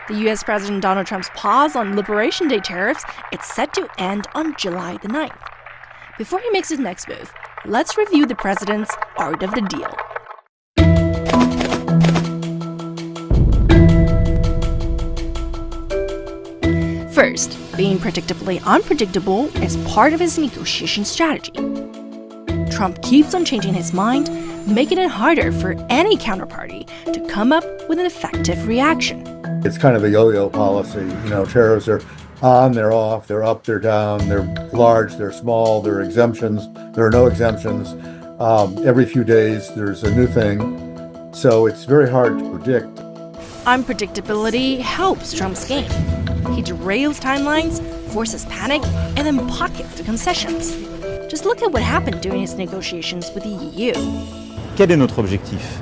The US President Donald Trump's pause on Liberation Day tariffs is set to end on July the 9th. Before he makes his next move, let's review the president's art of the deal. First, being predictably unpredictable is part of his negotiation strategy. Trump keeps on changing his mind, making it harder for any counterparty to come up with an effective reaction. It's kind of a yo-yo policy. Tariffs are on, they're off, they're up, they're down, they're large, they're small, there are exemptions, there are no exemptions. Every few days there's a new thing. So it's very hard to predict. Unpredictability helps Trump's game. He derails timelines, forces panic, and then pockets the concessions. Just look at what happened during his negotiations with the EU. Quel est notre objectif?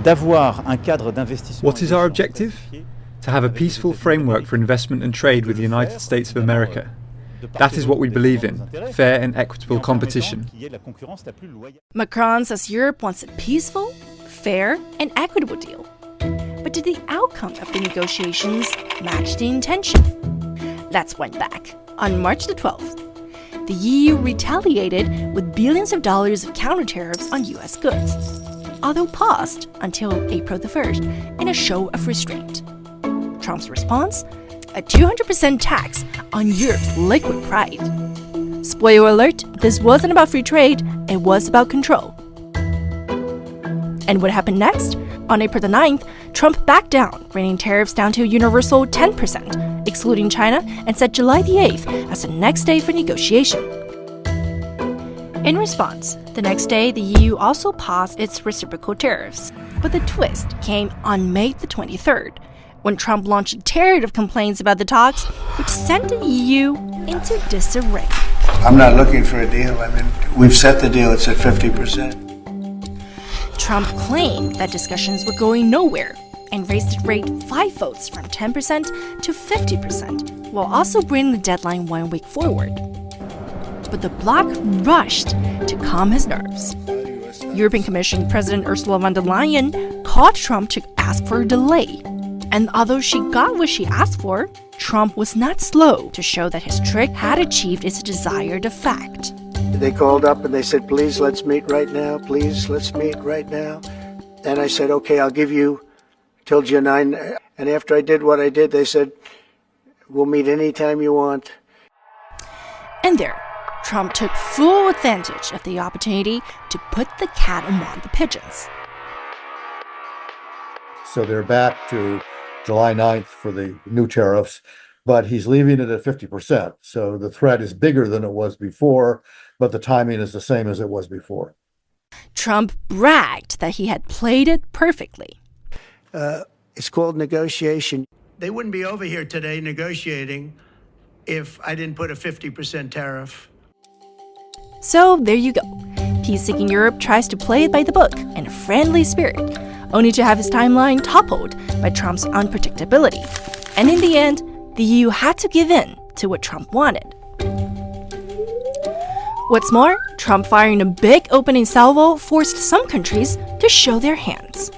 D'avoir un cadre d'investissement. What is our objective? To have a peaceful framework for investment and trade with the United States of America. That is what we believe in, fair and equitable competition. Macron says Europe wants a peaceful, fair, and equitable deal. But did the outcome of the negotiations match the intention? Let's wind back. On March the 12th, the EU retaliated with billions of dollars of counter-tariffs on US goods, although paused until April the 1st in a show of restraint. Trump's response? A 200% tax on Europe's liquid pride. Spoiler alert, this wasn't about free trade, it was about control. And what happened next? On April the 9th, Trump backed down, bringing tariffs down to a universal 10%, excluding China, and set July the 8th as the next day for negotiation. In response, the next day, the EU also paused its reciprocal tariffs. But the twist came on May the 23rd, when Trump launched a tirade of complaints about the talks, which sent the EU into disarray. I'm not looking for a deal. We've set the deal, it's at 50%. Trump claimed that discussions were going nowhere and raised the rate 5 votes from 10% to 50%, while also bringing the deadline 1 week forward. But the bloc rushed to calm his nerves. European Commission President Ursula von der Leyen called Trump to ask for a delay. And although she got what she asked for, Trump was not slow to show that his trick had achieved its desired effect. They called up and they said, please, let's meet right now. Please, let's meet right now. And I said, okay, I'll give you till June 9. And after I did what I did, they said, we'll meet anytime you want. And there, Trump took full advantage of the opportunity to put the cat among the pigeons. So they're back to July 9th for the new tariffs, but he's leaving it at 50%. So the threat is bigger than it was before, but the timing is the same as it was before. Trump bragged that he had played it perfectly. It's called negotiation. They wouldn't be over here today negotiating if I didn't put a 50% tariff. So there you go. Peace-seeking Europe tries to play it by the book in a friendly spirit, only to have his timeline toppled by Trump's unpredictability. And in the end, the EU had to give in to what Trump wanted. What's more, Trump firing a big opening salvo forced some countries to show their hands.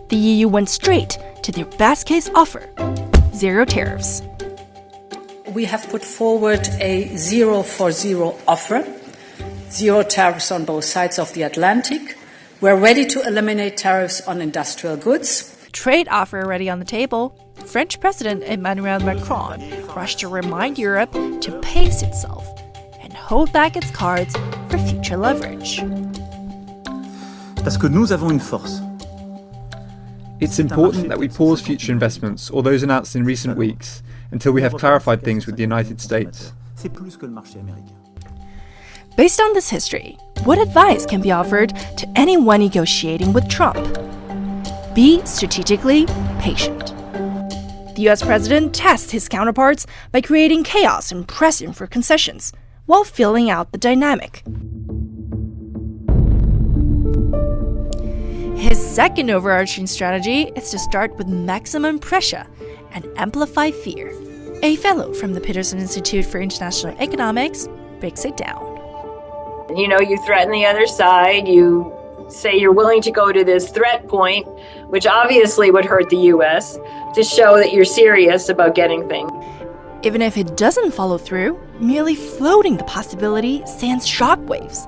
The EU went straight to their best-case offer: zero tariffs. We have put forward a 0-for-0 offer, zero tariffs on both sides of the Atlantic. We're ready to eliminate tariffs on industrial goods. Trade offer already on the table. French President Emmanuel Macron rushed to remind Europe to pace itself and hold back its cards for future leverage. Parce que nous avons une force. It's important that we pause future investments or those announced in recent weeks until we have clarified things with the United States. C'est plus que le marché américain. Based on this history, what advice can be offered to anyone negotiating with Trump? Be strategically patient. The US president tests his counterparts by creating chaos and pressing for concessions, while filling out the dynamic. His second overarching strategy is to start with maximum pressure and amplify fear. A fellow from the Peterson Institute for International Economics breaks it down. You threaten the other side, you say you're willing to go to this threat point, which obviously would hurt the US, to show that you're serious about getting things. Even if it doesn't follow through, merely floating the possibility sends shockwaves.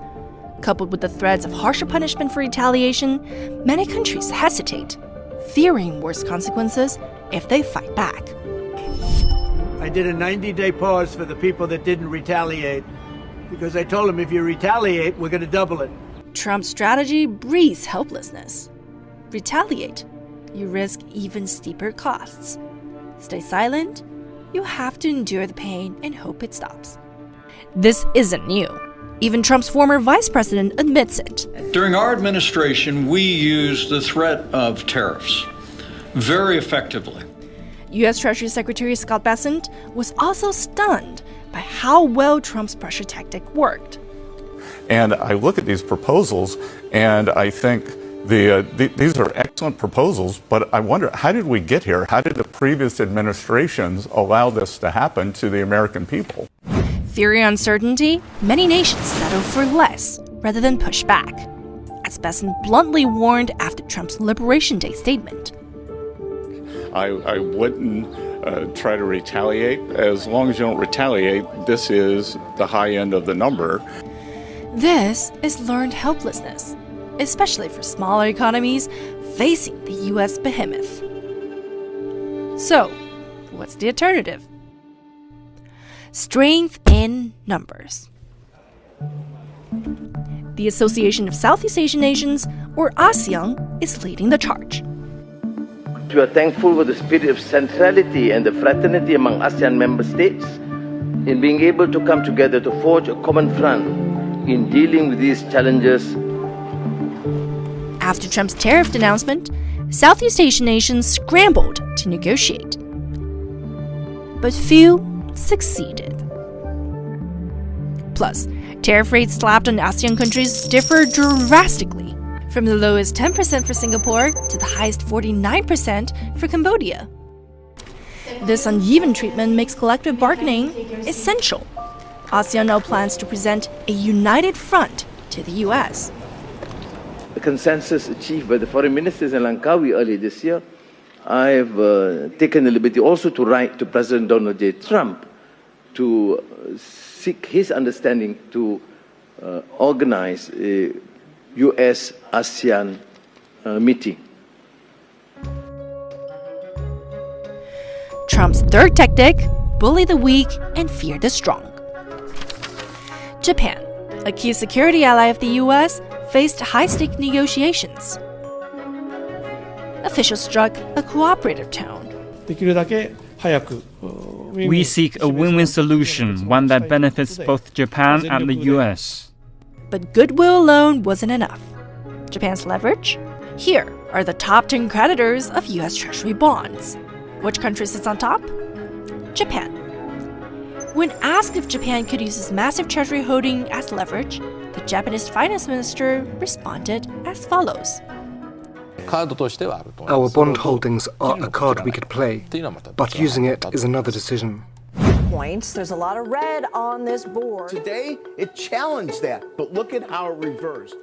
Coupled with the threats of harsher punishment for retaliation, many countries hesitate, fearing worse consequences if they fight back. I did a 90-day pause for the people that didn't retaliate because I told them if you retaliate, we're going to double it. Trump's strategy breeds helplessness. Retaliate, you risk even steeper costs. Stay silent, you have to endure the pain and hope it stops. This isn't new. Even Trump's former vice president admits it. During our administration, we used the threat of tariffs very effectively. U.S. Treasury Secretary Scott Bessent was also stunned by how well Trump's pressure tactic worked. And I look at these proposals and I think these are excellent proposals, but I wonder, how did we get here? How did the previous administrations allow this to happen to the American people? Fearing uncertainty, many nations settle for less rather than push back, as Bessent bluntly warned after Trump's Liberation Day statement. I wouldn't try to retaliate. As long as you don't retaliate, this is the high end of the number. This is learned helplessness, especially for smaller economies facing the U.S. behemoth. So, what's the alternative? Strength in numbers. The Association of Southeast Asian Nations, or ASEAN, is leading the charge. We are thankful for the spirit of centrality and the fraternity among ASEAN member states in being able to come together to forge a common front in dealing with these challenges. After Trump's tariff announcement, Southeast Asian nations scrambled to negotiate. But few succeeded. Plus, tariff rates slapped on ASEAN countries differ drastically, from the lowest 10% for Singapore to the highest 49% for Cambodia. This uneven treatment makes collective bargaining essential. ASEAN now plans to present a united front to the US. The consensus achieved by the foreign ministers in Langkawi earlier this year, I've taken the liberty also to write to President Donald J. Trump to seek his understanding to organize a US-ASEAN meeting. Trump's third tactic: bully the weak and fear the strong. Japan, a key security ally of the US, faced high-stake negotiations. Officials struck a cooperative tone. We seek a win-win solution, one that benefits both Japan and the US. But goodwill alone wasn't enough. Japan's leverage? Here are the top 10 creditors of US Treasury bonds. Which country sits on top? Japan. When asked if Japan could use its massive treasury holding as leverage, the Japanese finance minister responded as follows. Our bond holdings are a card we could play, but using it is another decision. Points. There's a lot of red on this board. Today, it challenged that, but look at how it reversed.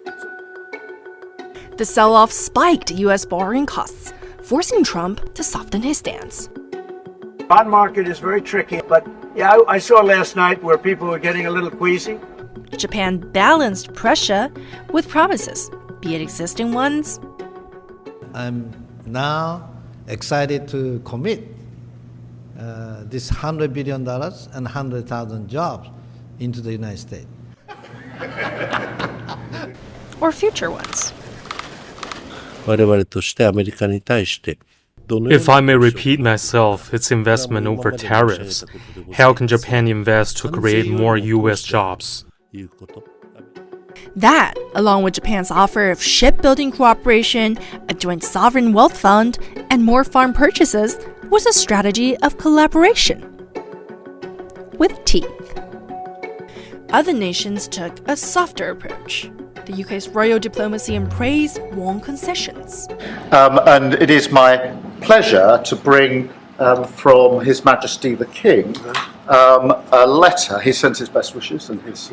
The sell-off spiked US borrowing costs, forcing Trump to soften his stance. Bond market is very tricky, but yeah, I saw last night where people were getting a little queasy. Japan balanced pressure with promises, be it existing ones. I'm now excited to commit this $100 billion and 100,000 jobs into the United States. Or future ones. If I may repeat myself, it's investment over tariffs. How can Japan invest to create more U.S. jobs? That, along with Japan's offer of shipbuilding cooperation, a joint sovereign wealth fund, and more farm purchases, was a strategy of collaboration. With teeth. Other nations took a softer approach. The UK's royal diplomacy and praise won concessions. And it is my pleasure to bring from His Majesty the King a letter. He sends his best wishes and his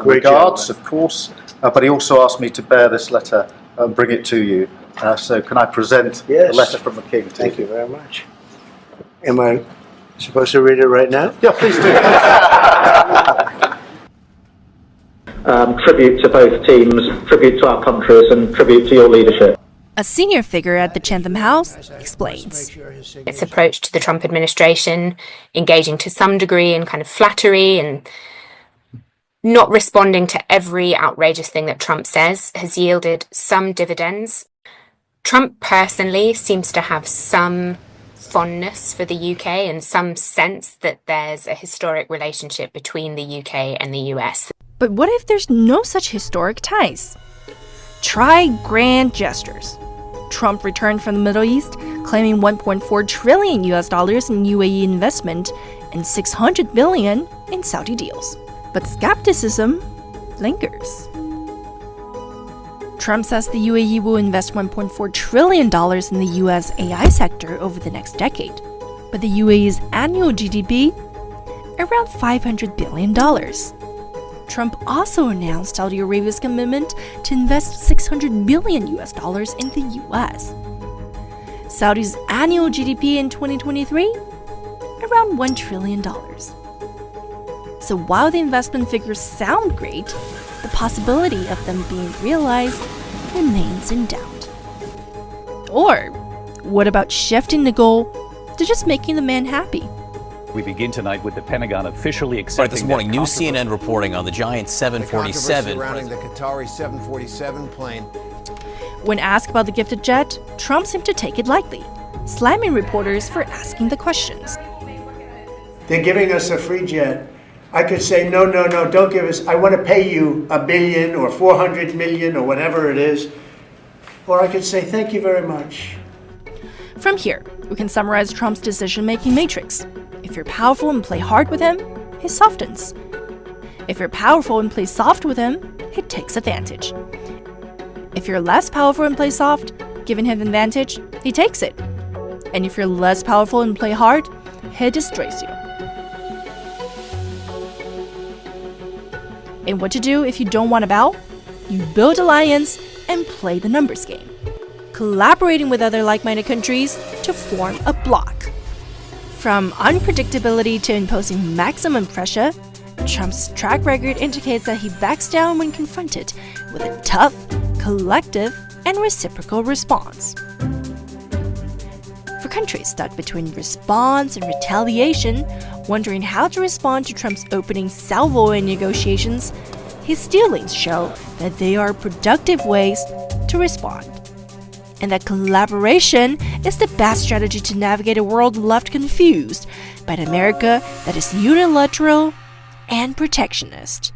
regards, of course, but he also asked me to bear this letter bring it to you. So can I present the letter from the King to Thank you very much. Am I supposed to read it right now? Yeah, please do. Tribute to both teams, tribute to our countries, and tribute to your leadership. A senior figure at the Chatham House explains. Its approach to the Trump administration, engaging to some degree in kind of flattery and not responding to every outrageous thing that Trump says, has yielded some dividends. Trump personally seems to have some fondness for the UK and some sense that there's a historic relationship between the UK and the US. But what if there's no such historic ties? Try grand gestures. Trump returned from the Middle East, claiming $1.4 trillion in UAE investment and $600 billion in Saudi deals. But skepticism lingers. Trump says the UAE will invest $1.4 trillion in the US AI sector over the next decade, but the UAE's annual GDP around $500 billion. Trump also announced Saudi Arabia's commitment to invest $600 billion in the US. Saudi's annual GDP in 2023 around $1 trillion. So while the investment figures sound great, the possibility of them being realized remains in doubt. Or what about shifting the goal to just making the man happy? We begin tonight with the Pentagon officially accepting. Right, this morning, new CNN reporting on the giant 747. Surrounding the Qatari 747 plane. When asked about the gifted jet, Trump seemed to take it lightly, slamming reporters for asking the questions. They're giving us a free jet. I could say, no, don't give us, I want to pay you $1 billion or 400 million or whatever it is. Or I could say, thank you very much. From here, we can summarize Trump's decision-making matrix. If you're powerful and play hard with him, he softens. If you're powerful and play soft with him, he takes advantage. If you're less powerful and play soft, giving him advantage, he takes it. And if you're less powerful and play hard, he destroys you. And what to do if you don't want to bow? You build alliance and play the numbers game, collaborating with other like-minded countries to form a bloc. From unpredictability to imposing maximum pressure, Trump's track record indicates that he backs down when confronted with a tough, collective, and reciprocal response. For countries stuck between response and retaliation, wondering how to respond to Trump's opening salvo in negotiations, his dealings show that they are productive ways to respond, and that collaboration is the best strategy to navigate a world left confused by an America that is unilateral and protectionist.